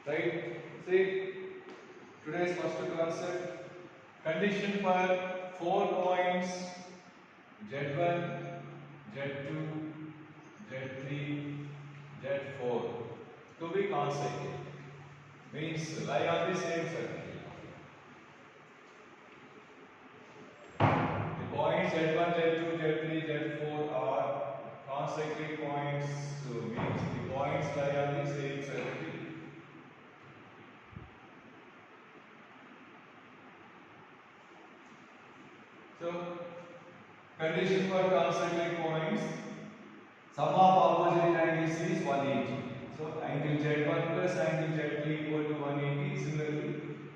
Right? See, today's first concept, condition for 4 points Z1, Z2, Z3, Z4 to be consecutive. Means lie on the same circle. The points Z1, Z2, Z3, Z4 are consecutive points, so means the points lie on the same circle. So, condition for consecutive points, sum of opposite angles is 180. So, angle Z1 plus angle Z3 equal to 180. Similarly,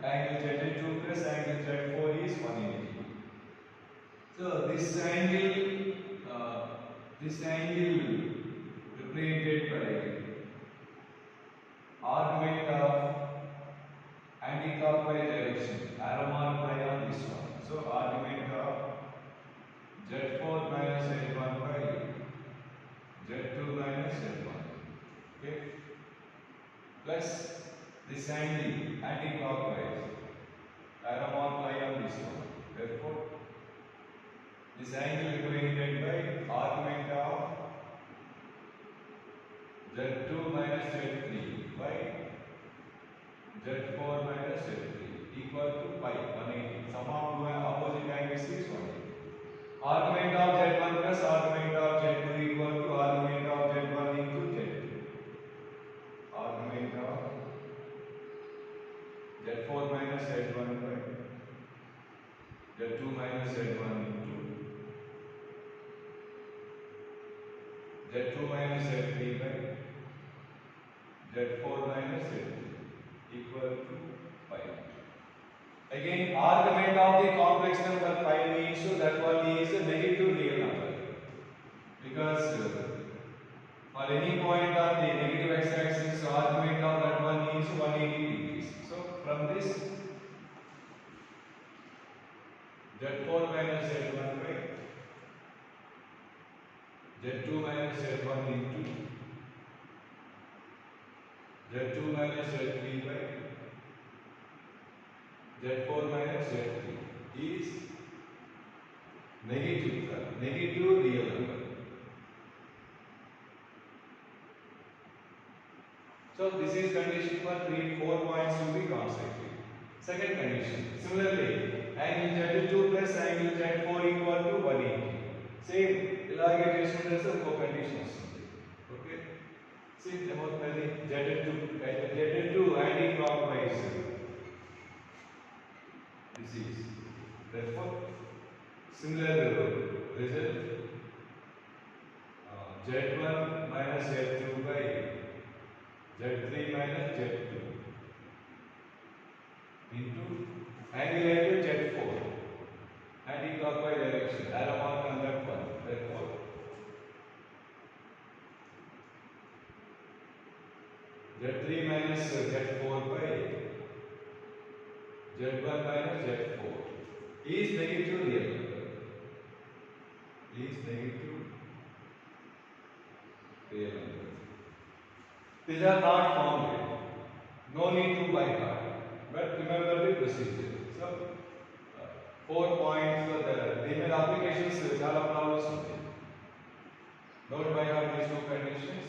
angle Z2 plus angle Z4 is 180. So, this angle represented by argument of anti-clockwise direction, arrow mark by on this one. So, argument of Z4 minus Z1 by Z2 minus Z1. Okay. Plus this angle anti-clockwise, arrow mark by on this one. Therefore, this angle represented by argument of Z2 minus Z3 by Z4 minus Z3 equal to pi 180. Sum of opposite angles is 180. Argument of Z1 plus argument of Z2 equal to argument of Z1 into Z2. Argument of Z4 minus Z1 by Z2 minus Z1 into Z2 minus Z3 by Z4 minus Z3 equal to pi. Again, argument of the complex number pi means so that one is a negative real number, because for any point on the negative x-axis, argument of that one is 180 degrees. So from this, Z4 minus Z1 by Z2 minus Z1 into Z2 minus Z3 by Z4 minus Z3 is negative real number. So this is condition for 4 points to be consecutive. Second condition, similarly, angle Z2 plus angle Z4 equal to 180. Same, ఇలాగే చేసుకుంటే ఒక condition వస్తుంది. Okay, see ఏమవుతుంది, Z2 anti clockwise. This is therefore similar result, Z1 minus Z2 by Z3 minus Z2 into angle into Z4 anti-clockwise direction, arrow mark on that one. Therefore, Z3 minus Z4 by Z1 minus Z4 is negative real number. Is negative real number. These are not found yet. No need to by heart, but remember the procedure. So, 4 points for the email applications. Chala problems ఉంటాయి. Note by heart these two conditions.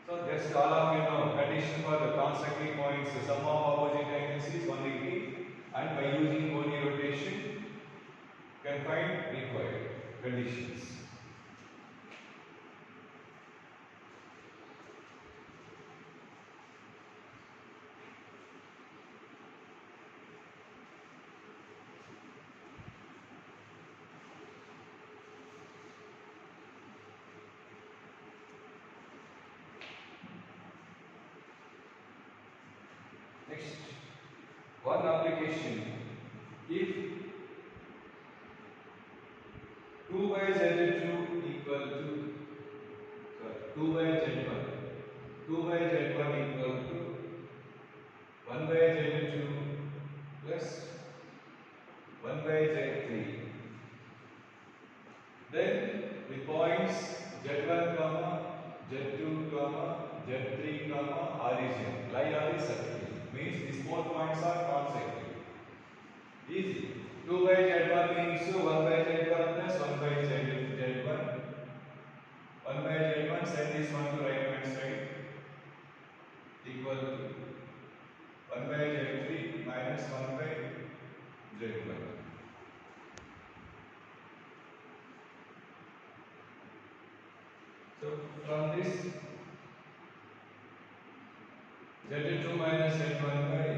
So, just all of you know condition for the consecutive points. Sum of opposite angles is 180, and by using Coni rotation, can find required conditions. Next, one application. If 2 by Z2 equal to 2 by Z1 equal to 1 by Z2 plus 1 by Z3, then the points Z1, Z2, Z3, origin lie on the circle. Means these 4 points are consecutive. Easy. 2 by z1 means 1 by z1 plus 1 by z1. 1 by z1, send this one to right hand side, equal to 1 by z3 minus 1 by z1. So from this, z2 minus z1 by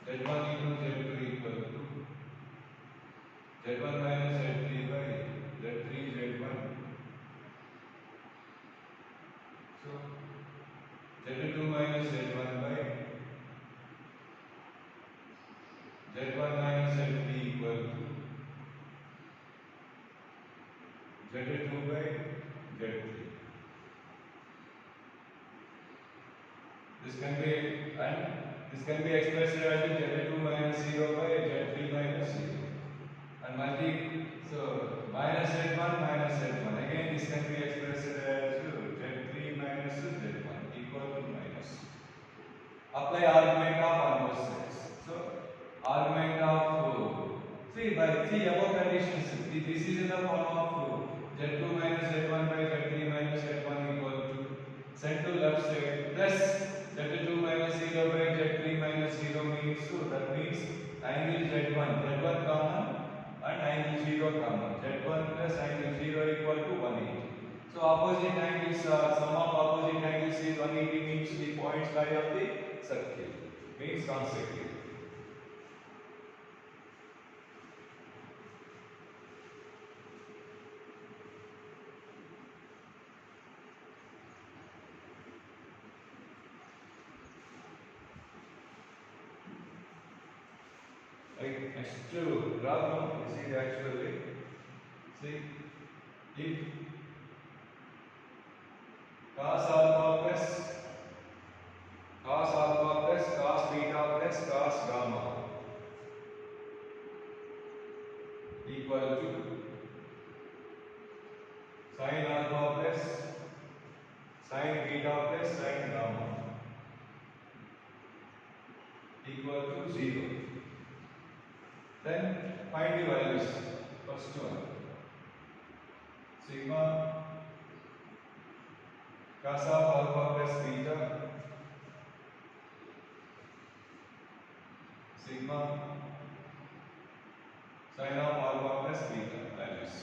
z1 into z2 equal to z1 minus z3 by z3 z1. So z2 minus z1 by z1 minus z3 equal to z2 by z3. This can be expressed as z2 minus 0 by z3 minus 0. And so minus z1 minus z1. Again, this can be expressed as z3 minus z1 equal to minus. Apply argument of on both sides. So argument of see above conditions. This is in the form of z2 minus z1 by z3 minus z1 equal to send to left side plus z2 minus 0 by z3 minus 0 means that means angle z1 common and angle 0 common. z1 plus angle 0 equal to 180. So opposite angles sum of opposite angles is 180 means the points lie of the circle means consecutive. Right, next problem, you see actually, see if cos alpha plus cos beta plus cos gamma equal to sin alpha plus sin beta plus sin gamma equal to 0. Then find the values. First one, sigma cos of alpha plus beta, sigma sin of alpha plus beta values.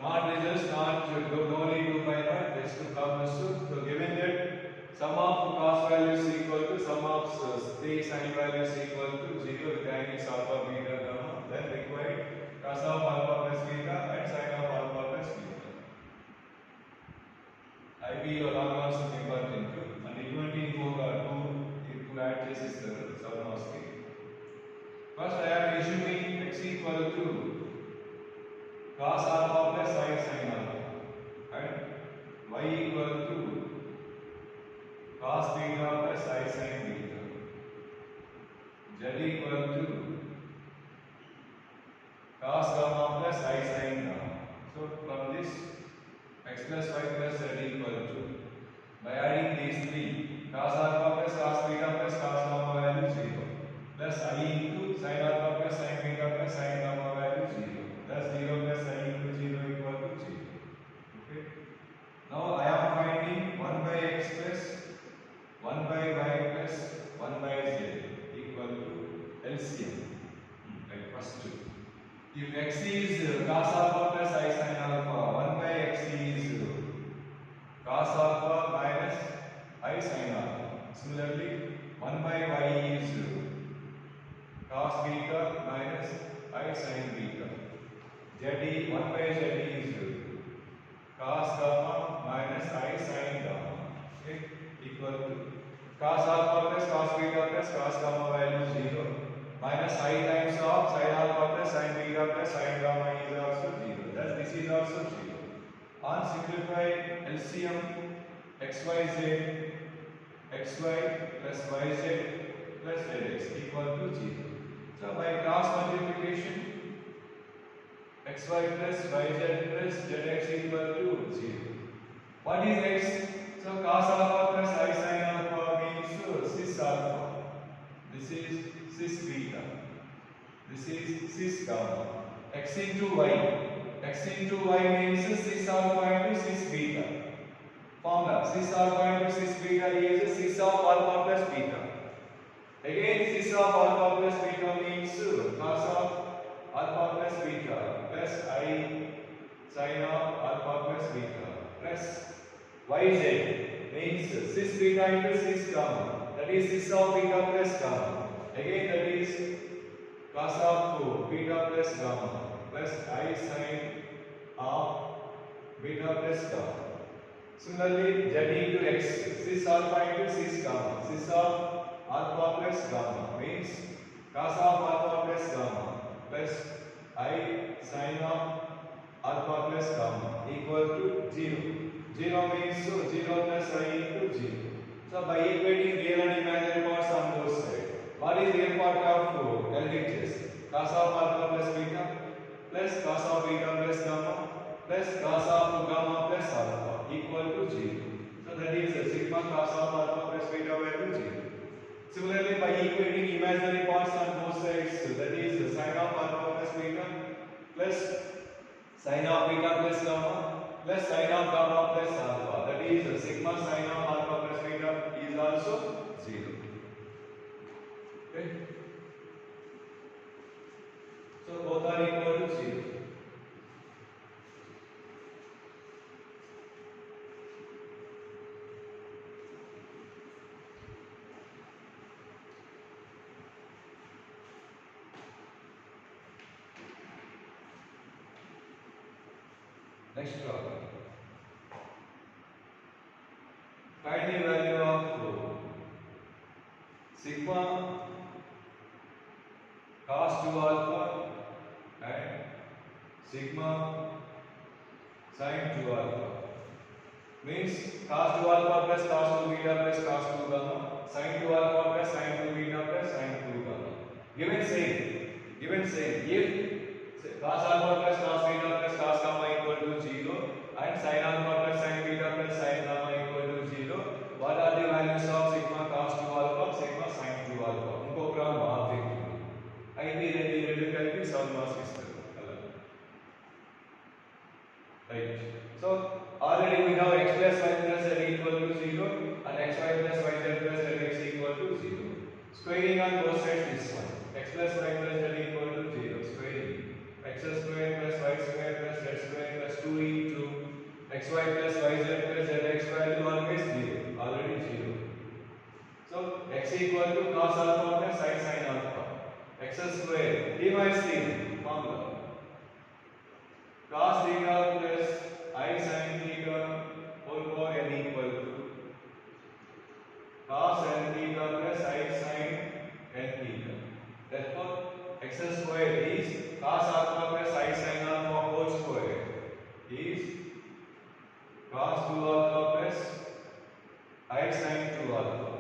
Not results, no need to find out, just to come so given that sum of cos values equal to sum of the sin values equal to 0 with angles alpha beta gamma, then required cos of alpha plus beta and sin of alpha plus beta. IB or long also important and ఇటువంటి two add చేసిస్తారు seven వస్తాయి. First I am assuming x equal to cos alpha plus I sin alpha and y equal to cos beta plus I sin beta, z equal to cos gamma plus I sin gamma. So from this x plus y plus z equal to, by adding these three, cos alpha plus cos beta plus cos gamma value 0 plus I into sin alpha plus sin beta plus sin gamma value 0 plus 0 plus I into 0 equal to 0. Okay. Now I am finding 1 by x plus 1 by y plus 1 by z equal to LCM. Right, first two. If x is cos alpha plus I sin alpha, 1 by x is cos alpha minus I sin alpha. Similarly, 1 by y is cos beta minus I sin beta. 1 by z is cos gamma minus I sin gamma. Okay, equal to cos alpha plus cos beta plus cos gamma value 0 minus I times of sin alpha plus sin beta plus sin gamma is also 0. Thus this is also 0. On simplified LCM xyz xy plus yz plus zx equal to 0. So by cross multiplication xy plus yz plus zx equal to 0. What is x? So cos alpha plus cis gamma. X into y. X into y means cis alpha into cis beta. Formula cis alpha into cis beta is cis of alpha plus beta. Again cis of alpha plus beta means cos of alpha plus beta plus I sin of alpha plus beta plus yz means cis beta into cis gamma, that is cis of beta plus gamma. Again that is cos of beta plus gamma plus I sin of beta plus gamma. Similarly, z into x, cis alpha into cis gamma, cis of alpha plus gamma means cos of alpha plus gamma plus I sin of alpha plus gamma equal to 0. 0 means 0 plus I into 0. So by equating real and imaginary parts on both sides, what is real part of LHS? Cos of alpha plus beta plus cos of beta plus gamma plus cos of gamma plus alpha equal to 0. So that is sigma cos of alpha plus beta value 0. Similarly, by equating imaginary parts on both sides, that is sin of alpha plus beta plus sin of beta plus gamma plus sin of gamma plus alpha, that is sigma sin of alpha plus beta is also 0. Okay. So both are equal to 0. Next problem. Find the value of sigma cos 2 alpha and sigma sin 2 alpha. Means cos 2 alpha plus cos 2 beta plus cos 2 gamma, sin 2 alpha plus sin 2 beta plus sin 2 gamma. Given saying, if cos alpha plus cos beta plus cos gamma equal to 0 and sin alpha plus sin beta plus sin gamma equal to 0, what are the values of sigma cos 2 alpha, sigma sin 2 alpha? उनको problem आप देखिए. IB ready करके solve मास इस्तेमाल. Right. So already we have x plus y plus z equal to 0 and xy plus yz plus zx equal to 0. Squaring on both sides this one. X plus y plus z equal to 0. Squaring. X square plus y square plus z square plus 2 into xy plus yz plus zx value always 0. Already 0. So x equal to cos alpha plus sin alpha. X square divides the formula. Cos theta plus I sin theta whole power n equal to cos n theta plus I sin n theta. Therefore, x square is cos alpha plus I sin alpha whole square is cos 2 alpha plus I sin 2 alpha.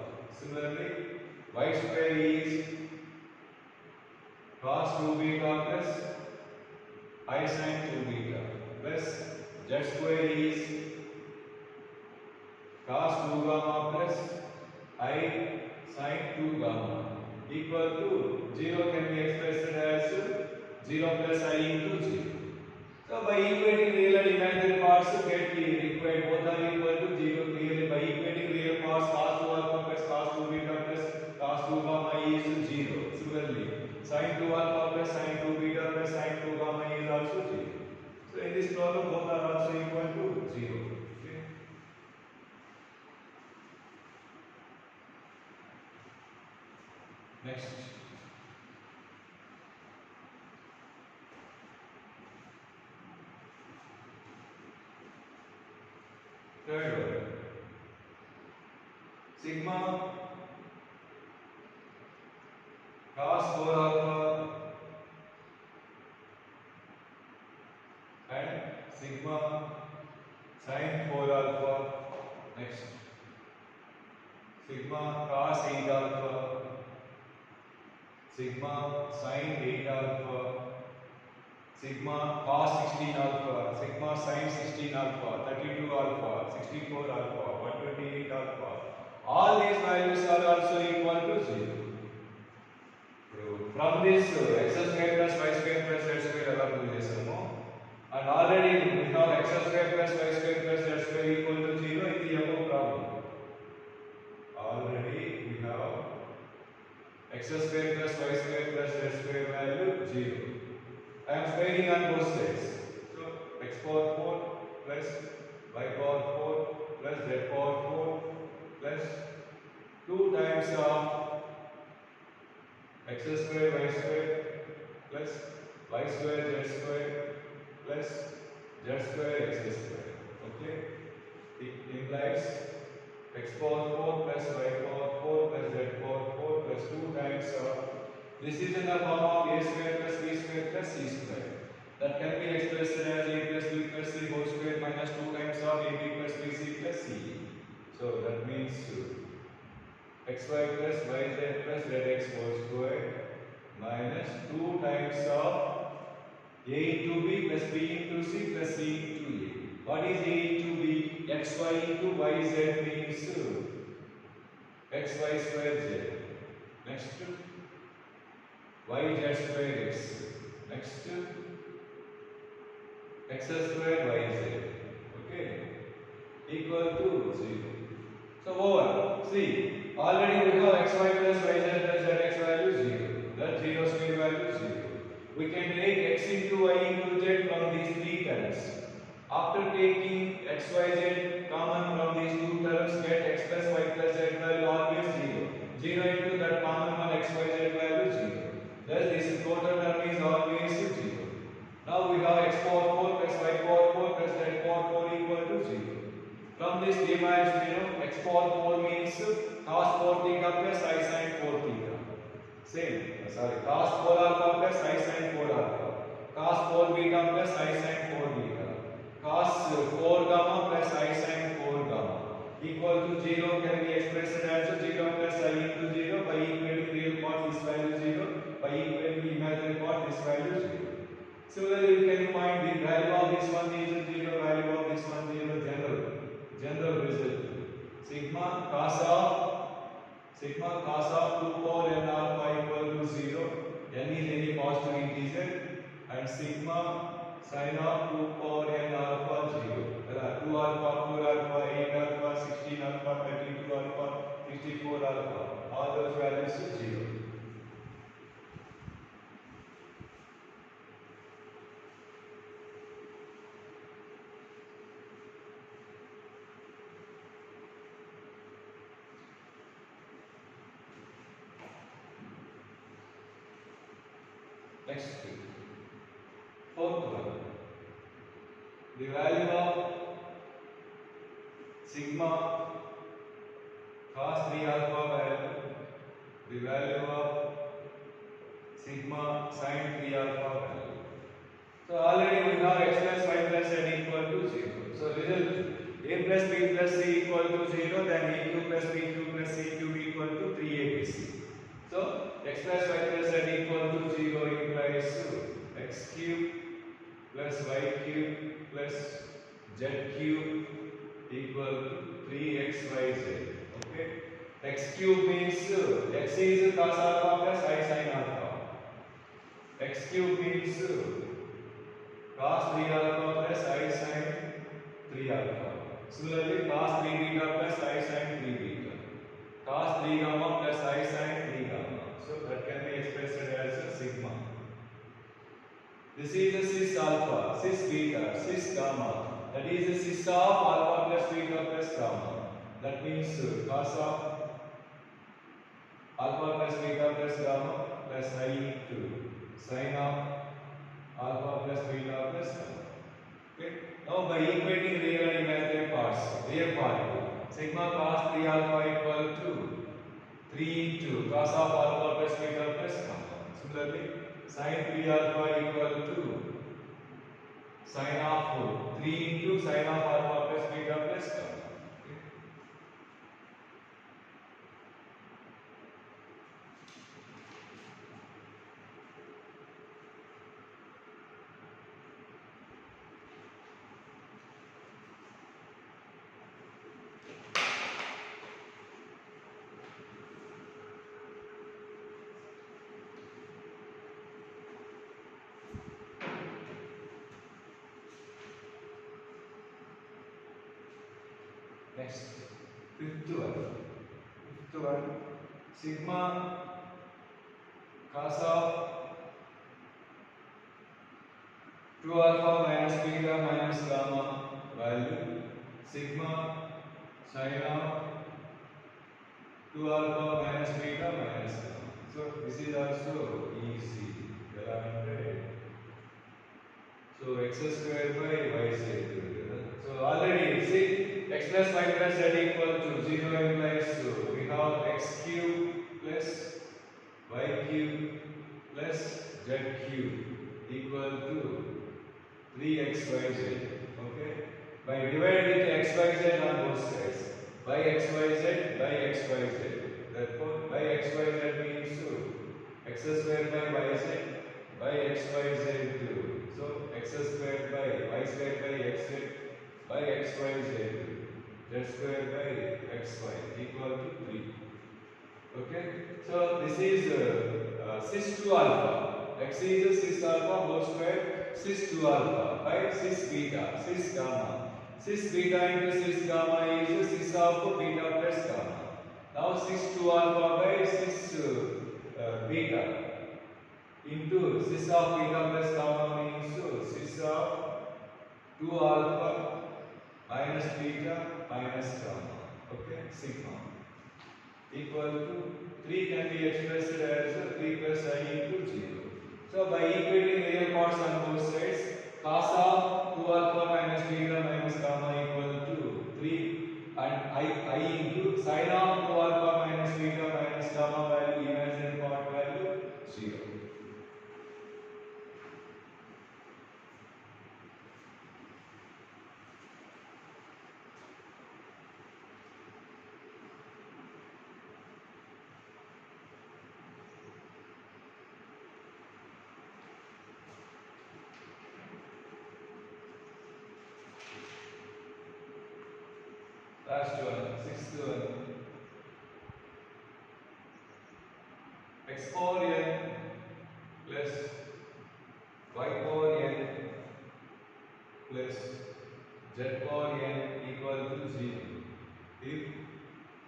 Similarly, y square is cos 2 beta plus I sin 2 beta plus z square is cos 2 gamma plus I sin 2 gamma equal to 0 can be expressed as 0 plus I into 0. So by equating real and imaginary parts get the required, both are equal to 0 clearly. By equating real parts cos 2 alpha plus cos 2 beta plus cos 2 gamma is 0. Similarly, sin 2 alpha plus sin 2 beta plus sin 2 gamma is also 0. So in this problem both are also equal to 0. Okay. Next. Third one. Sigma cos 4 alpha and sigma sin 4 alpha. Next. Sigma cos 8 alpha, sigma sin 8 alpha, sigma cos 16 alpha, sigma sin 16 alpha, 32 alpha, 64 alpha, 128 alpha. All these values are also equal to 0. From this x square plus y square plus z square ela prove chesamo. And already we have x square plus y square plus z square equal to 0 in the above problem. Already we have x square plus y square plus z square value 0. I am squaring on both sides. So x power 4 plus y power 4 plus z power 4 plus 2 times of x square y square plus y square z square plus z square x square. Okay, it implies x power 4 plus y power 4 plus z power 4 plus 2 times of, this is in the form of a square plus b square plus c square, that can be expressed as a plus b plus c whole square minus 2 times of ab plus bc plus c. So that means xy plus yz plus zx whole square minus 2 times of a into b plus b into c plus c into a. What is a into b? Xy into yz means xy square z. Next yz square x. Next x square yz. Okay, equal to 0. So over. See, already we have xy plus yz plus zx value 0. That 0 square value 0. We can take x into y into z from these three terms. After taking x, y, z common from these two terms, get x plus y plus z value always 0. 0 into that common one x, y, z value 0. Thus this total term is always 0. Now we have x power 4 plus y power 4 plus z power 4 equal to 0. From this derives x power 4 means cos 4 theta plus I sin 4 theta. Same, sorry, cos 4 alpha plus I sin 4 alpha. Cos 4 beta plus I sin 4 beta. Cos 4 gamma plus I sin 4 gamma equal to 0 can be expressed as 0 plus I into 0 by equating real part this value 0 by equating imaginary part this value 0. Similarly, we can find the value of this one is 0, value of this one 0, general result. Sigma cos of 2 power n alpha equal to 0. N is any positive integer, and sigma sin of 2 power n alpha 0. 2 alpha, 4 alpha, 8 alpha, 16 alpha, 32 alpha, 64 alpha. All those values are 0. Next, fourth one. The value of sigma cos 3 alpha value, the value of sigma sin 3 alpha value. So already we have x plus y plus z equal to 0. So result a plus b plus c equal to 0, then a cube plus b cube plus c cube equal to 3abc. So x plus y plus z equal to 0 implies x cube plus y cube plus z cube equal to 3xyz. Okay, x cube means x is cos alpha plus I sin alpha. X cube means cos 3 alpha plus I sin 3 alpha. Similarly, cos 3 beta plus I sin 3 beta. Cos 3 gamma plus I sin 3 gamma. So that can be expressed as sigma. This is a cis alpha, cis beta, cis gamma. That is the cis of alpha plus beta plus gamma. That means cos of alpha plus beta plus gamma plus I into sin of alpha plus beta plus gamma. Okay. Now by equating real and imaginary parts, real part, sigma cos 3 alpha equal to 3 into cos of alpha plus beta plus gamma. Similarly, sin 3 alpha equal to sin of 3 into sin of alpha plus beta plus gamma. Next, fifth one, sigma cos of 2 alpha minus beta minus gamma value, sigma sin of 2 alpha minus beta minus gamma. So this is also easy. So x square by y z. So already see x plus y plus z equal to 0 implies so we have x cube plus y cube plus z cube equal to 3xyz. Okay. By dividing it xyz on both sides, by xyz by xyz. Therefore, by xyz means x square by yz by xyz. So x square by y square by xz by xyz, z square by xy equal to 3. Okay. So this is cis 2 alpha. X is cis alpha whole square cis 2 alpha by cis beta, cis gamma. Cis beta into cis gamma is cis of beta plus gamma. Now cis 2 alpha by cis beta into cis of beta plus gamma means cis of 2 alpha minus beta minus gamma. Okay, sigma equal to 3 can be expressed as 3 plus I into 0. So by equating real parts on both sides, cos of 2 alpha minus beta minus gamma equal to 3 and I into sin of 2 alpha minus beta minus gamma value imaginary part value 0. Last one, sixth one. X power n plus y power n plus z power n equal to 0 if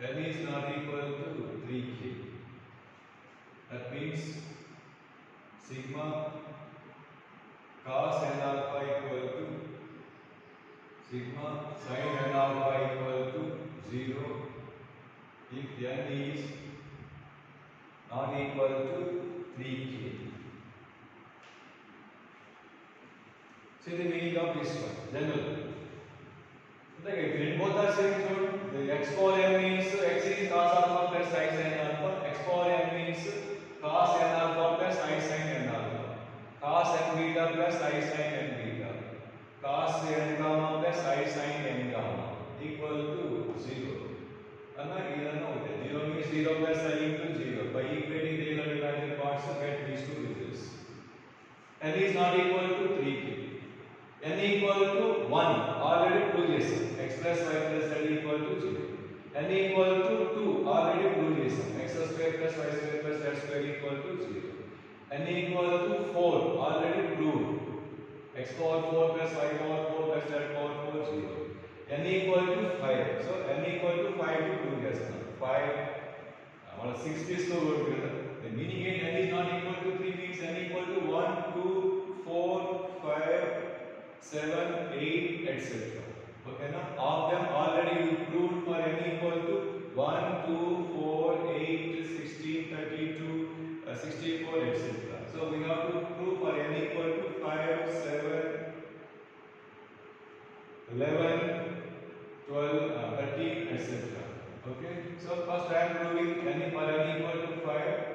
n is not equal to 3k. That means sigma cos n alpha equal to sigma sin n alpha equal to 0 if n is not equal to 3k. See the meaning of this one, general. Like if both are same, so the x power n means x is cos alpha plus I sin alpha, x power n means cos n alpha plus I sin n alpha, cos n beta plus I sin n beta, cos n gamma plus I sin n gamma equal to 0. Now 0 means 0 plus I into 0. By equating real and imaginary parts, get these two results. N is not equal to 3k. N equal to 1 already proved this. X plus y plus z equal to 0. N equal to 2 already proved this. X square plus y square plus z square equal to 0. N equal to 4 already proved. X power 4 plus y power 4 plus z power 4 0. N equal to 5. So n equal to 5 to prove this. 5 6 is so good. The meaning is n is not equal to 3 means n equal to 1, 2, 4, 5, 7, 8, etc. Okay, now of them already you proved for n equal to 1, 2, 4, 8, 16, 32, 64, etc. So we have to prove for n equal to 5, 7, 11, 12, 13, etc. Okay, so first I am proving n for n equal to 5.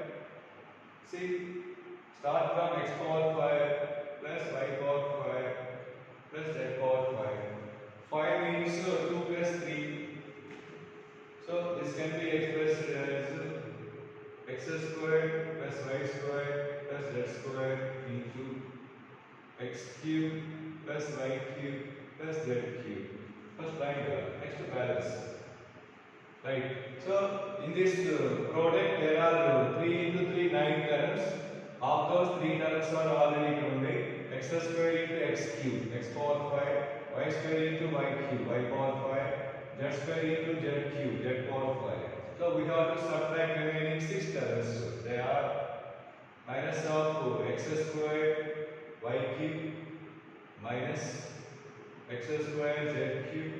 See, start from x power 5 plus y power 5 plus z power 5. 5 means 2 plus 3. So this can be expressed as x square plus y square plus z square into x cube plus y cube plus z cube. First line next balance. Right. So in this product there are 3 into 3 9 terms. Of those 3 terms are already grounded. X square into x cube, x power 5, y square into y cube, y power 5, z square into z cube, z power 5. So we have to subtract remaining 6 terms. They are minus of x square y cube minus x square z cube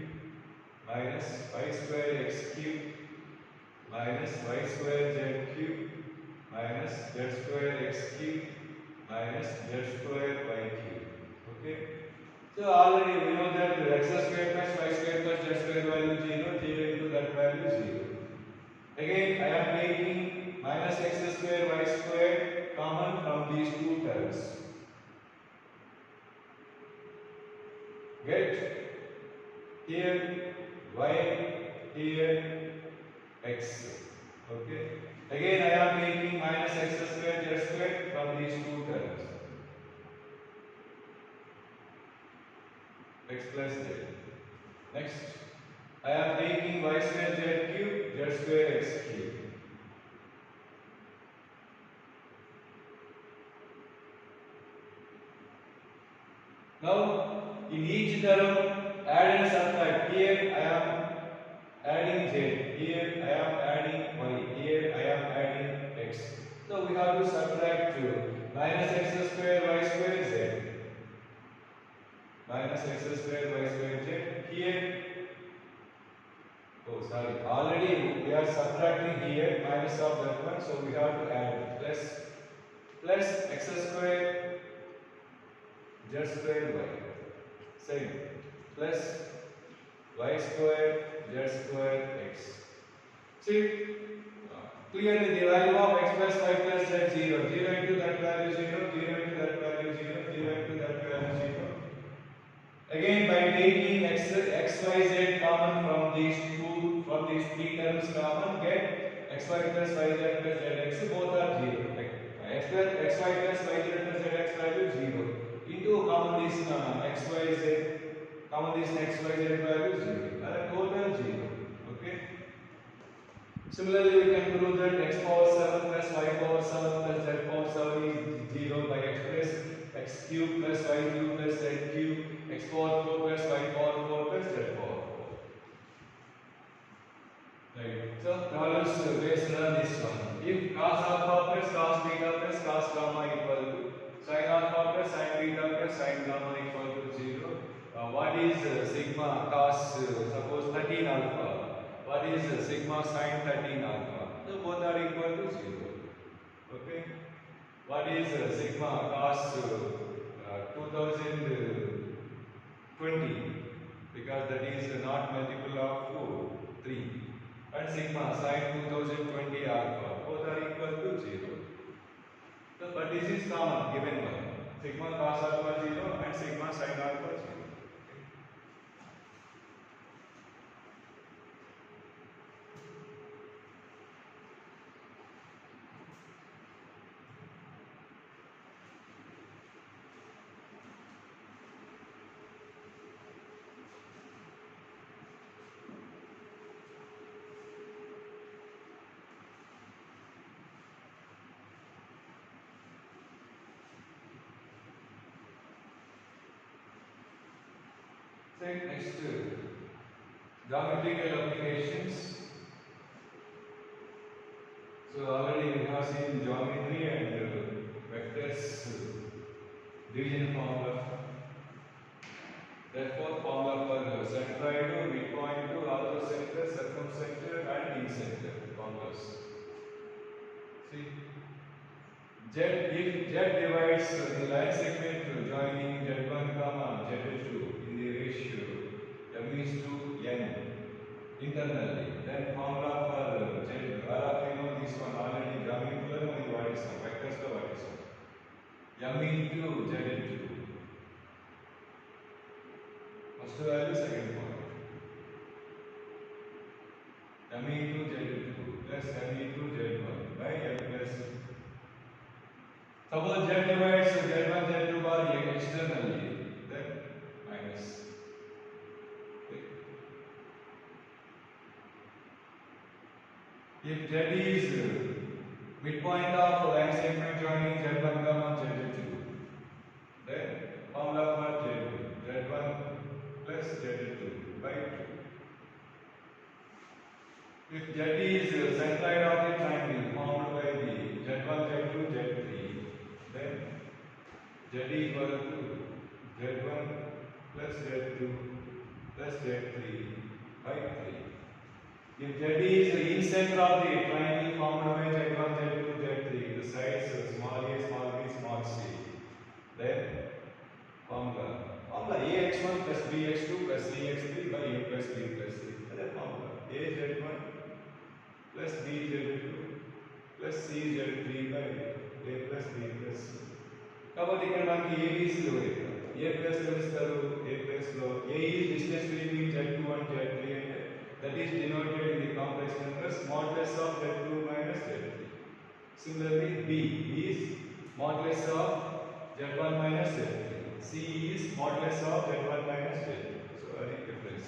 minus y square x cube minus y square z cube minus z square x cube minus z square y cube. Okay. So already we know that x square plus y square plus z square value 0, 0 into that value 0. Again I am taking minus x square y square common from these two terms. Get here y, here x. Okay. Again I am taking minus x square z square from these two terms. X plus z. Next, I am taking y square z cube, z square x cube. Now, in each term, add and subtract. Here I am adding z, here I am adding y, here I am adding x. So we have to subtract 2. Minus x square y square z. Minus x square y square z. Here, oh sorry, already we are subtracting here minus of that one, so we have to add plus x square z square y. Same. Plus y square z square x. See, clearly the value of x plus y plus z 0. 0 into that value 0, 0 into that value 0, 0 into that value 0. Again by taking x, y, z common from these three terms common, get x, y plus y, z plus z x, both are 0. X, y plus y, z plus z x value 0. Into common this x, y, z, common this x, y, z value 0. Total 0. Okay. Similarly, we can prove that x power 7 plus y power 7 plus z power 7 is 0 by express x cube plus y cube plus z cube, x power 4 plus y power 4 plus z power 4. Right. So problems based on this one. If cos alpha plus cos beta plus cos gamma equal to sin alpha plus sin beta plus sin gamma equal to 0, what is sigma cos suppose 13 alpha? What is sigma sin 13 alpha? So both are equal to 0. Okay. What is sigma cos 2020? Because that is not multiple of 3. And sigma sin 2020 alpha. Both are equal to 0. So, but this is common given one. Sigma cos alpha 0 and sigma sin alpha 0. Next, geometrical applications. So already we have seen geometry and vectors division formula. Therefore, formula for centroid, midpoint, orthocenter, circumcenter, and incenter formulas. See, if Z divides the line segment joining Z1, Z2 in the ratio M is to N internally, then formula for Z, all of you know this one already, geometry what is some vectors what is some M into Z2. First value, second point. M into Z2 plus M into Z1 by M plus. Suppose Z divides Z1, Z2 bar externally, then minus. Okay. If Z is midpoint of line segment joining Z1, Z2, then formula for Z1 plus Z2 by 2. If Z is centroid of the triangle formed by the Z1, Z2, Z3, then Z equal to Z1 plus Z2 plus Z3 by 3. If Z is in center of the triangle formed by Z1, Z2, Z3, the sides small a, small b, small c, then formula ax1 plus bx2 plus cx3 by a plus b plus c. That is formula az1 plus bz2 plus cz3 by a plus b plus c. కాబట్టి ఇక్కడ మనకి abcలు a plus తెలుస్తారు a plus లో a is distance between z2 and z3 అంటే that is denoted in the complex numbers modulus of z2 minus z3. Similarly b is modulus of z1 minus z3. C is modulus of z1 minus z2. So that is difference.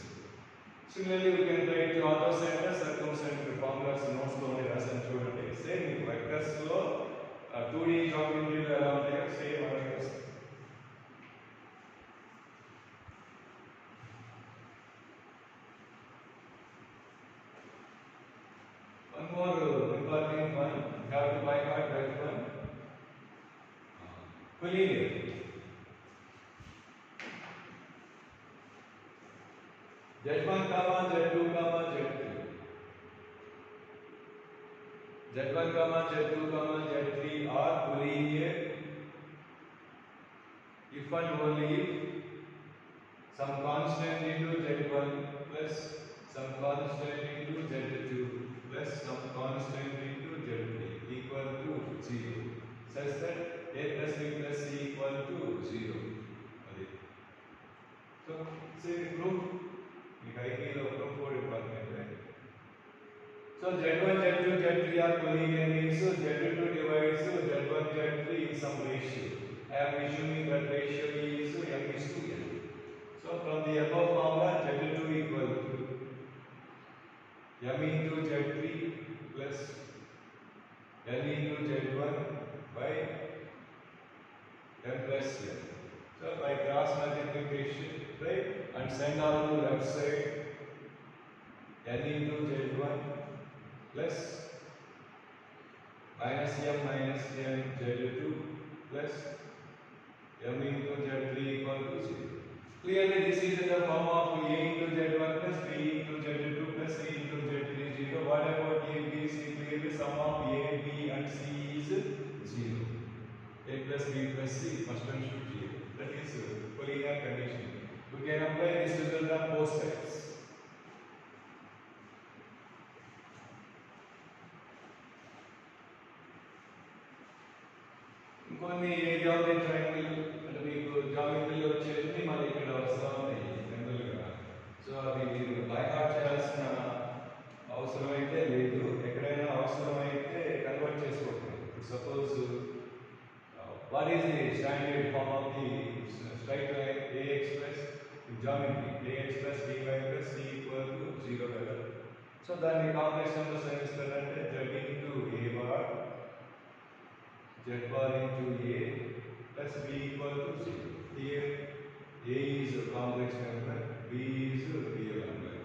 Similarly we can write orthocenter, circumcenter formulas notes lo unde rasanu chudandi. Same vectors lo 2D geometry lo ela untayo same అలాగే వస్తాయి. One more important one, you have to by heart that one. Collinear. Z1 comma Z2 comma Z3. Z1 comma Z2 comma Z3 are collinear if and only if some constant into Z1 plus some constant into Z2 plus some constant into Z3 equal to 0 such that a plus b plus c equal to 0. So say proof. The idea of proof for important, right? So Z1, Z2, Z3 are collinear means Z2 divides Z1, Z3 in some ratio. I am assuming that ratio is m is to n. So from the above formula, Z2 equal to m into Z3 plus n into Z1 by m plus n. So by cross multiplication, right, and send all to left side, n into Z1 plus minus m Z2 plus m into Z3 equal to 0. Clearly this is in the form of a into Z1 plus b into Z2 plus c into Z3 0. What about a, b, c? Clearly sum of a, b and c is 0. A plus b plus c must and should 0. That is collinear condition. We can apply this result on both sides. కొన్ని area of the triangle అంటే మీకు జామెట్రీలో వచ్చేది మళ్ళీ ఇక్కడ వస్తూ ఉన్నాయి జనరల్గా. So అది మీరు బై హార్ట్ చేయాల్సిన అవసరం అయితే లేదు. ఎక్కడైనా అవసరమైతే కన్వర్ట్ చేసుకోవచ్చు. Suppose what is the standard form of the straight line ax plus geometry ax plus by plus c equal to 0 కదా. సో దాన్ని కాంప్లెక్స్ నెంబర్స్ ఏం ఇస్తారంటే z into a bar z bar into a plus b equal to 0. Here a is a complex number, b is a real number.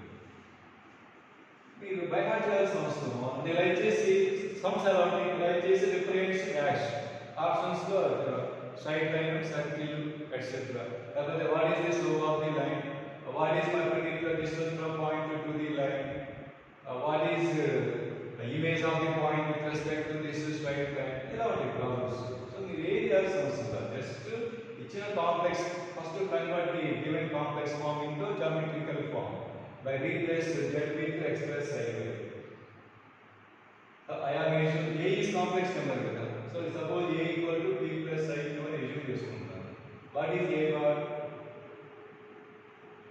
మీరు by heart చేయాల్సిన అవసరం derive చేసి sums అలాంటి derive చేసి reference dash options లో straight line, circle, etc. Then what is the slope of the line? What is perpendicular distance from point to the line? What is the image of the point with respect to this straight line? Elavante problems. So the areas avasara just ichina complex first convert the given complex form into geometrical form by replace z with x plus i y. I am assuming a is complex number kada. So suppose a equal to p plus i q అని assume చేసుకుంటాను. What is a bar?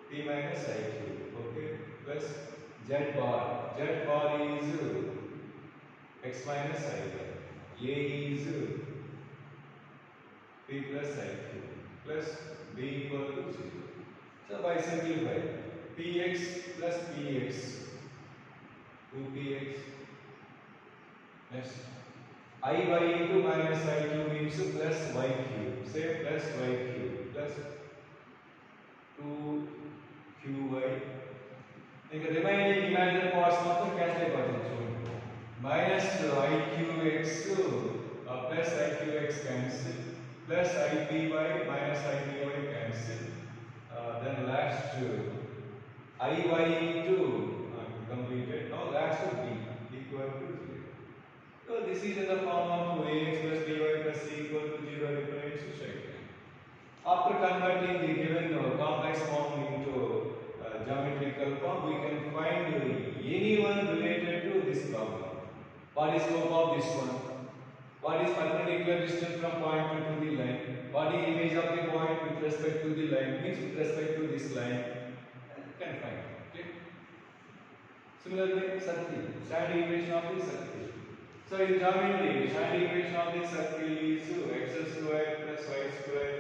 p minus i q. Okay. Plus z bar. Z bar is x minus i y. A is p plus i q plus b equal to 0. So by simplify, px plus px 2px next I y into minus I q means plus y cube. Say plus y cube plus 2qy. The remaining imaginary parts మొత్తం cancel అయిపోతాయి. iqx plus iqx cancel, plus ipy minus ipy cancel. Then last iy into completed. Now last to b equal to 0. So this is in the form of ax plus by plus c equal to 0 differential. After converting the given complex form into geometrical form, we can find anyone related to this problem. What is slope of this one? What is perpendicular distance from point to the line? What is image of the point with respect to the line? Means with respect to this line. You can find. Okay. Similarly, circle. Standard equation of the circle. So in geometry, standard equation of the circle is x square plus y square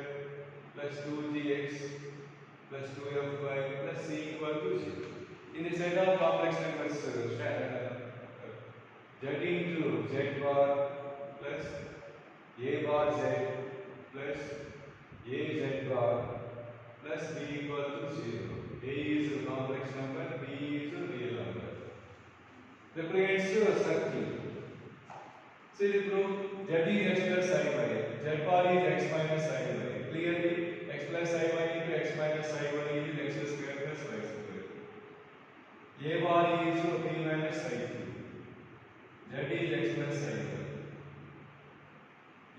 plus 2gx plus 2fy plus c equal to 0. In the set of complex numbers, z into z bar plus a bar z plus a z bar plus b equal to 0. A is a complex number, b is a real number. Represents a circle. See the proof, z is x plus iy, z bar is x minus iy. Clearly, x plus iy into x minus iy is x square plus y square. A bar is p minus iq. Z is x plus iy.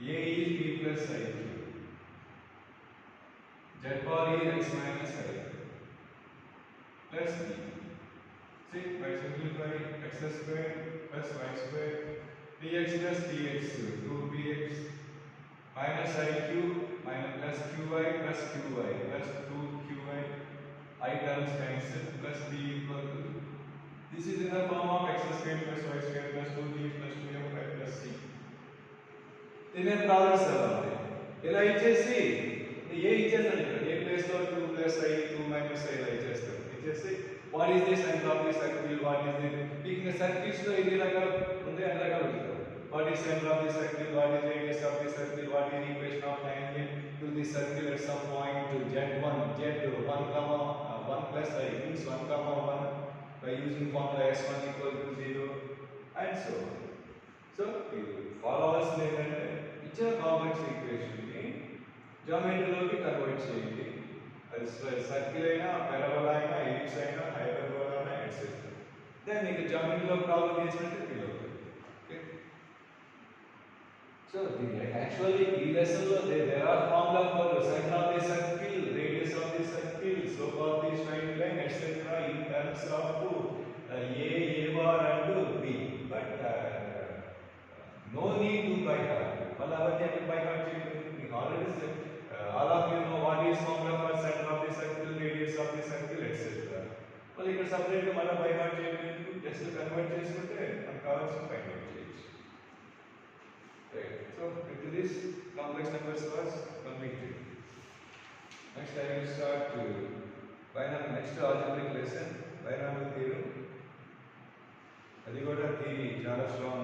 A is p plus iq. Z bar is x minus iy plus b. See, by simplifying x square plus y square px plus dx 2px minus iq minus plus qy plus qy plus 2qy I terms cancel plus b equal to, this is in the form of x square plus y square plus 2g plus 2fy plus c. దీని problems ఎలా ఉంటాయి? ఇలా ఇచ్చేసి ఏ ఇచ్చేస్తాను ఇక్కడ ఏ place లో 2 plus i 2 minus i ఇలా ఇచ్చేస్తాను. ఇచ్చేసి what is the centre of the circle, what is the మీకు సర్కిల్స్ లో ఎన్ని రకాలు ఉంటాయి అన్ని రకాలు ఉంటాయి. What is center of the circle? What is radius of the circle? What is the equation of tangent to the circle at some point to z1, z1 comma 1 plus I means 1 comma 1 by using formula s1 equal to 0 and so on. So, followers ఏంటంటే ఇచ్చిన complex equation ని జామెట్రీలోకి convert చేయండి. అది circle అయినా parabola అయినా ellipse అయినా hyperbola అయినా etcetera. Then మీకు జామెట్రీలో ప్రాబ్లం చేసినట్టు ఫీల్ అవుతుంది. So actually in lesson there are formula for the center of the circle, radius of the circle, slope of the straight line, etc. in terms of a bar and b. But no need to by heart. By heart we already said. All of you know what is formula for center of the circle, radius of the circle, etc. Well, ఇక్కడ separate గా by heart చేయలేదు, just convert చేసుకుంటే మనకు కావాల్సిన find out చేయొచ్చు. Right. So, with this, complex numbers was completed. Next, I will start next algebraic lesson, binomial theorem. Adi kuda theory chala strong.